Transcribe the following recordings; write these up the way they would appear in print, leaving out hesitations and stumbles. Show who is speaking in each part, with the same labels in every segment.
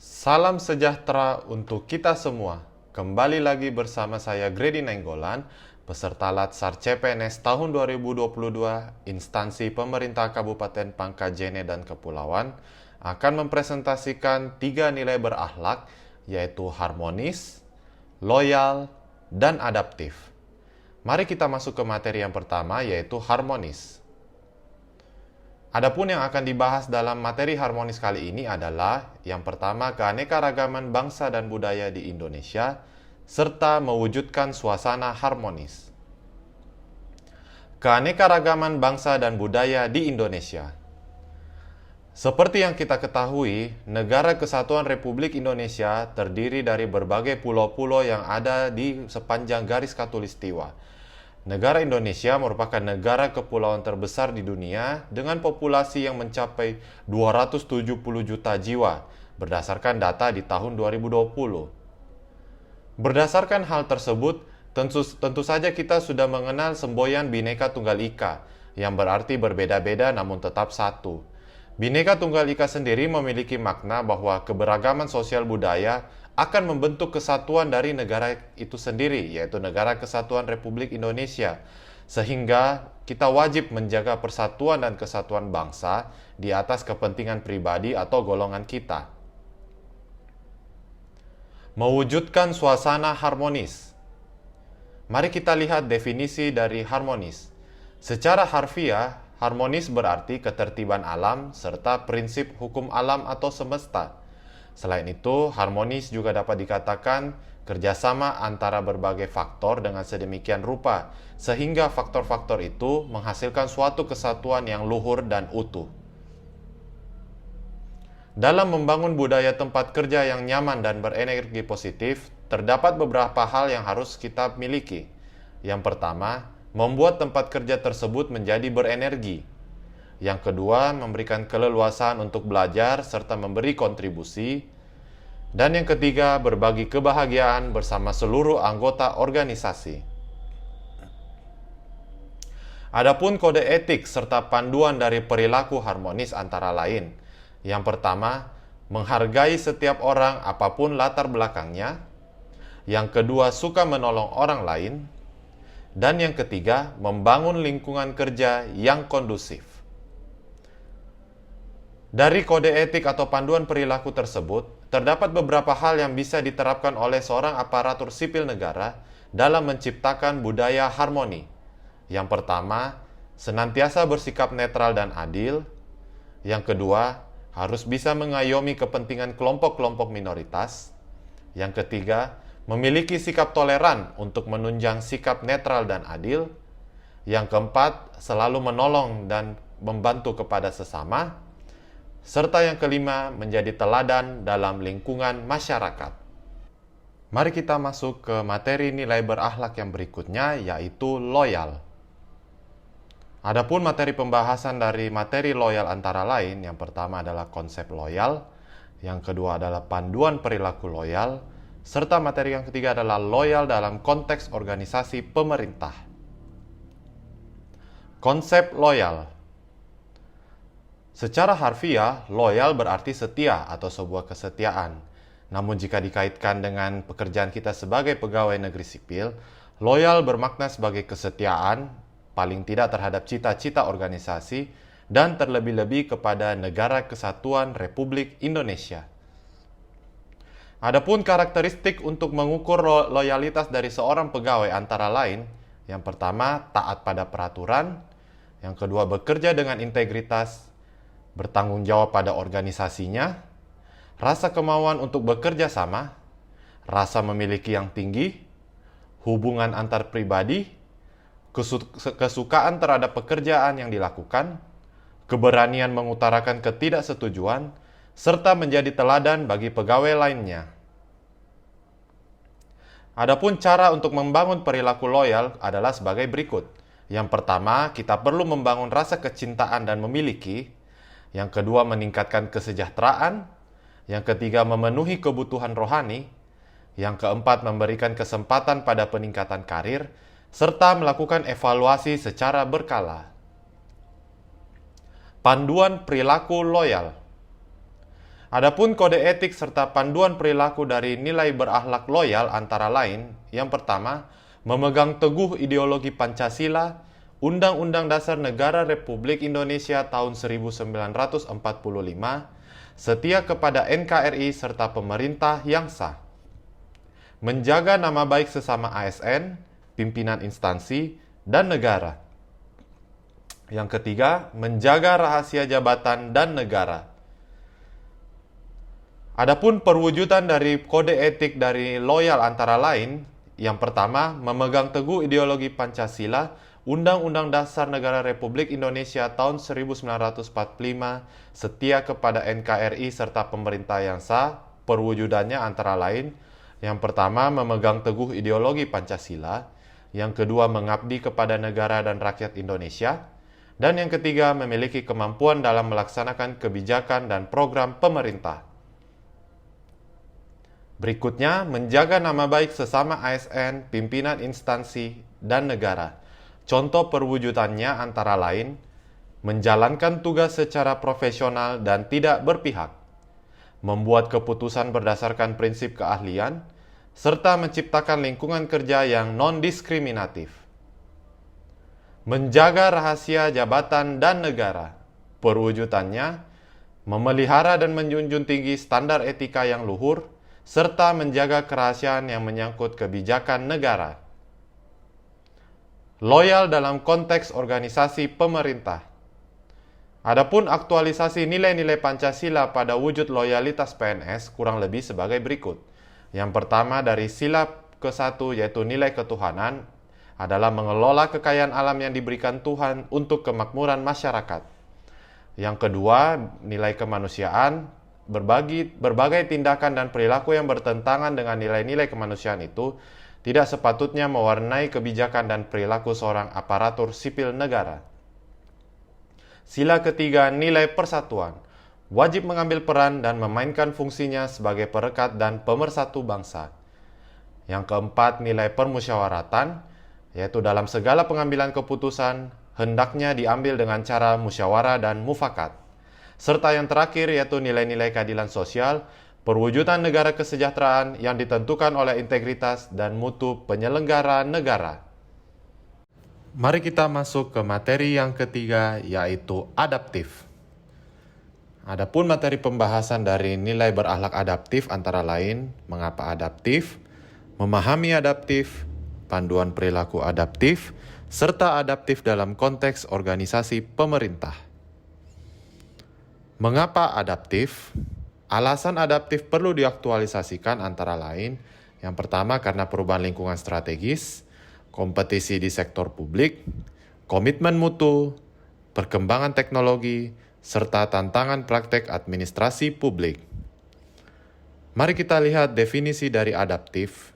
Speaker 1: Salam sejahtera untuk kita semua. Kembali lagi bersama saya Grady Nainggolan, peserta Latsar CPNS tahun 2022, instansi pemerintah Kabupaten Pangkajene dan Kepulauan, akan mempresentasikan 3 nilai berakhlak, yaitu harmonis, loyal, dan adaptif. Mari kita masuk ke materi yang pertama, yaitu harmonis. Adapun yang akan dibahas dalam materi harmonis kali ini adalah yang pertama, keanekaragaman bangsa dan budaya di Indonesia serta mewujudkan suasana harmonis. Keanekaragaman bangsa dan budaya di Indonesia. Seperti yang kita ketahui, Negara Kesatuan Republik Indonesia terdiri dari berbagai pulau-pulau yang ada di sepanjang garis khatulistiwa. Negara Indonesia merupakan negara kepulauan terbesar di dunia dengan populasi yang mencapai 270 juta jiwa berdasarkan data di tahun 2020. Berdasarkan hal tersebut, tentu saja kita sudah mengenal semboyan Bhinneka Tunggal Ika yang berarti berbeda-beda namun tetap satu. Bhinneka Tunggal Ika sendiri memiliki makna bahwa keberagaman sosial budaya akan membentuk kesatuan dari negara itu sendiri, yaitu Negara Kesatuan Republik Indonesia. Sehingga kita wajib menjaga persatuan dan kesatuan bangsa di atas kepentingan pribadi atau golongan kita. Mewujudkan suasana harmonis. Mari kita lihat definisi dari harmonis. Secara harfiah, harmonis berarti ketertiban alam serta prinsip hukum alam atau semesta. Selain itu, harmonis juga dapat dikatakan kerjasama antara berbagai faktor dengan sedemikian rupa, sehingga faktor-faktor itu menghasilkan suatu kesatuan yang luhur dan utuh. Dalam membangun budaya tempat kerja yang nyaman dan berenergi positif, terdapat beberapa hal yang harus kita miliki. Yang pertama, membuat tempat kerja tersebut menjadi berenergi. Yang kedua, memberikan keleluasaan untuk belajar serta memberi kontribusi. Dan yang ketiga, berbagi kebahagiaan bersama seluruh anggota organisasi. Adapun kode etik serta panduan dari perilaku harmonis antara lain. Yang pertama, menghargai setiap orang apapun latar belakangnya. Yang kedua, suka menolong orang lain. Dan yang ketiga, membangun lingkungan kerja yang kondusif. Dari kode etik atau panduan perilaku tersebut, terdapat beberapa hal yang bisa diterapkan oleh seorang aparatur sipil negara dalam menciptakan budaya harmoni. Yang pertama, senantiasa bersikap netral dan adil. Yang kedua, harus bisa mengayomi kepentingan kelompok-kelompok minoritas. Yang ketiga, memiliki sikap toleran untuk menunjang sikap netral dan adil. Yang keempat, selalu menolong dan membantu kepada sesama. Serta yang kelima, menjadi teladan dalam lingkungan masyarakat. Mari kita masuk ke materi nilai berakhlak yang berikutnya, yaitu loyal. Adapun materi pembahasan dari materi loyal antara lain, yang pertama adalah konsep loyal, yang kedua adalah panduan perilaku loyal, serta materi yang ketiga adalah loyal dalam konteks organisasi pemerintah. Konsep loyal. Secara harfiah, loyal berarti setia atau sebuah kesetiaan. Namun jika dikaitkan dengan pekerjaan kita sebagai pegawai negeri sipil, loyal bermakna sebagai kesetiaan, paling tidak terhadap cita-cita organisasi, dan terlebih-lebih kepada Negara Kesatuan Republik Indonesia. Adapun karakteristik untuk mengukur loyalitas dari seorang pegawai antara lain, yang pertama, taat pada peraturan, yang kedua, bekerja dengan integritas, bertanggung jawab pada organisasinya, rasa kemauan untuk bekerja sama, rasa memiliki yang tinggi, hubungan antar pribadi, kesukaan terhadap pekerjaan yang dilakukan, keberanian mengutarakan ketidaksetujuan, serta menjadi teladan bagi pegawai lainnya. Adapun cara untuk membangun perilaku loyal adalah sebagai berikut. Yang pertama, kita perlu membangun rasa kecintaan dan memiliki. Yang kedua, meningkatkan kesejahteraan. Yang ketiga, memenuhi kebutuhan rohani. Yang keempat, memberikan kesempatan pada peningkatan karir, serta melakukan evaluasi secara berkala. Panduan perilaku loyal. Adapun kode etik serta panduan perilaku dari nilai berakhlak loyal antara lain, yang pertama, memegang teguh ideologi Pancasila, Undang-Undang Dasar Negara Republik Indonesia tahun 1945, setia kepada NKRI serta pemerintah yang sah, menjaga nama baik sesama ASN, pimpinan instansi, dan negara. Yang ketiga, menjaga rahasia jabatan dan negara. Adapun perwujudan dari kode etik dari loyal antara lain, yang pertama, memegang teguh ideologi Pancasila, Undang-Undang Dasar Negara Republik Indonesia tahun 1945, setia kepada NKRI serta pemerintah yang sah. Perwujudannya antara lain, yang pertama, memegang teguh ideologi Pancasila, yang kedua, mengabdi kepada negara dan rakyat Indonesia, dan yang ketiga, memiliki kemampuan dalam melaksanakan kebijakan dan program pemerintah. Berikutnya, menjaga nama baik sesama ASN, pimpinan instansi, dan negara. Contoh perwujudannya antara lain, menjalankan tugas secara profesional dan tidak berpihak, membuat keputusan berdasarkan prinsip keahlian, serta menciptakan lingkungan kerja yang non-diskriminatif. Menjaga rahasia jabatan dan negara. Perwujudannya, memelihara dan menjunjung tinggi standar etika yang luhur, serta menjaga kerahasiaan yang menyangkut kebijakan negara. Loyal dalam konteks organisasi pemerintah. Adapun aktualisasi nilai-nilai Pancasila pada wujud loyalitas PNS kurang lebih sebagai berikut. Yang pertama, dari sila ke-1 yaitu nilai ketuhanan adalah mengelola kekayaan alam yang diberikan Tuhan untuk kemakmuran masyarakat. Yang kedua, nilai kemanusiaan. Berbagai tindakan dan perilaku yang bertentangan dengan nilai-nilai kemanusiaan itu tidak sepatutnya mewarnai kebijakan dan perilaku seorang aparatur sipil negara. Sila ketiga, nilai persatuan. Wajib mengambil peran dan memainkan fungsinya sebagai perekat dan pemersatu bangsa. Yang keempat, nilai permusyawaratan, yaitu dalam segala pengambilan keputusan hendaknya diambil dengan cara musyawarah dan mufakat. Serta yang terakhir yaitu nilai-nilai keadilan sosial, perwujudan negara kesejahteraan yang ditentukan oleh integritas dan mutu penyelenggara negara. Mari kita masuk ke materi yang ketiga, yaitu adaptif. Adapun materi pembahasan dari nilai berakhlak adaptif antara lain, mengapa adaptif, memahami adaptif, panduan perilaku adaptif, serta adaptif dalam konteks organisasi pemerintah. Mengapa adaptif? Alasan adaptif perlu diaktualisasikan antara lain, yang pertama karena perubahan lingkungan strategis, kompetisi di sektor publik, komitmen mutu, perkembangan teknologi, serta tantangan praktek administrasi publik. Mari kita lihat definisi dari adaptif.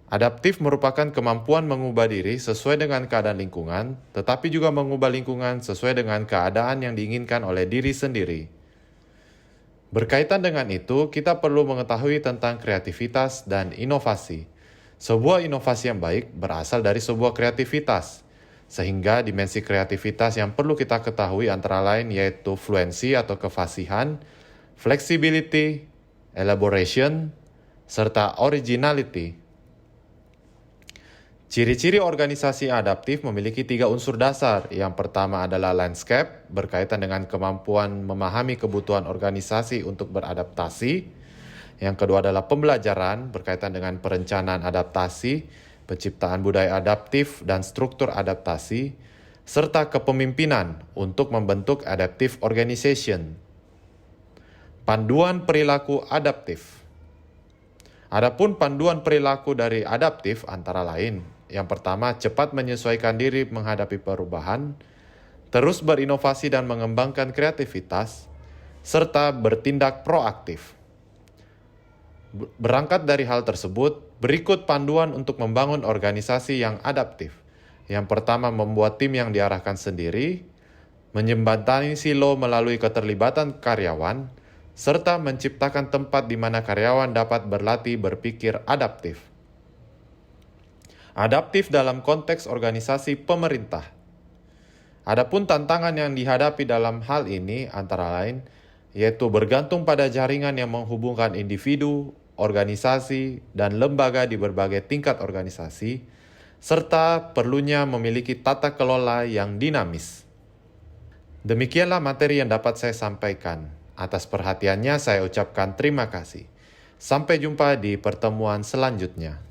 Speaker 1: Adaptif merupakan kemampuan mengubah diri sesuai dengan keadaan lingkungan, tetapi juga mengubah lingkungan sesuai dengan keadaan yang diinginkan oleh diri sendiri. Berkaitan dengan itu, kita perlu mengetahui tentang kreativitas dan inovasi. Sebuah inovasi yang baik berasal dari sebuah kreativitas, sehingga dimensi kreativitas yang perlu kita ketahui antara lain yaitu fluensi atau kefasihan, flexibility, elaboration, serta originality. Ciri-ciri organisasi adaptif memiliki 3 unsur dasar. Yang pertama adalah landscape, berkaitan dengan kemampuan memahami kebutuhan organisasi untuk beradaptasi. Yang kedua adalah pembelajaran, berkaitan dengan perencanaan adaptasi, penciptaan budaya adaptif dan struktur adaptasi, serta kepemimpinan untuk membentuk adaptive organization. Panduan perilaku adaptif. Adapun panduan perilaku dari adaptif antara lain, yang pertama, cepat menyesuaikan diri menghadapi perubahan, terus berinovasi dan mengembangkan kreativitas, serta bertindak proaktif. Berangkat dari hal tersebut, berikut panduan untuk membangun organisasi yang adaptif. Yang pertama, membuat tim yang diarahkan sendiri, menjembatani silo melalui keterlibatan karyawan, serta menciptakan tempat di mana karyawan dapat berlatih berpikir adaptif. Adaptif dalam konteks organisasi pemerintah. Adapun tantangan yang dihadapi dalam hal ini antara lain yaitu bergantung pada jaringan yang menghubungkan individu, organisasi, dan lembaga di berbagai tingkat organisasi, serta perlunya memiliki tata kelola yang dinamis. Demikianlah materi yang dapat saya sampaikan. Atas perhatiannya saya ucapkan terima kasih. Sampai jumpa di pertemuan selanjutnya.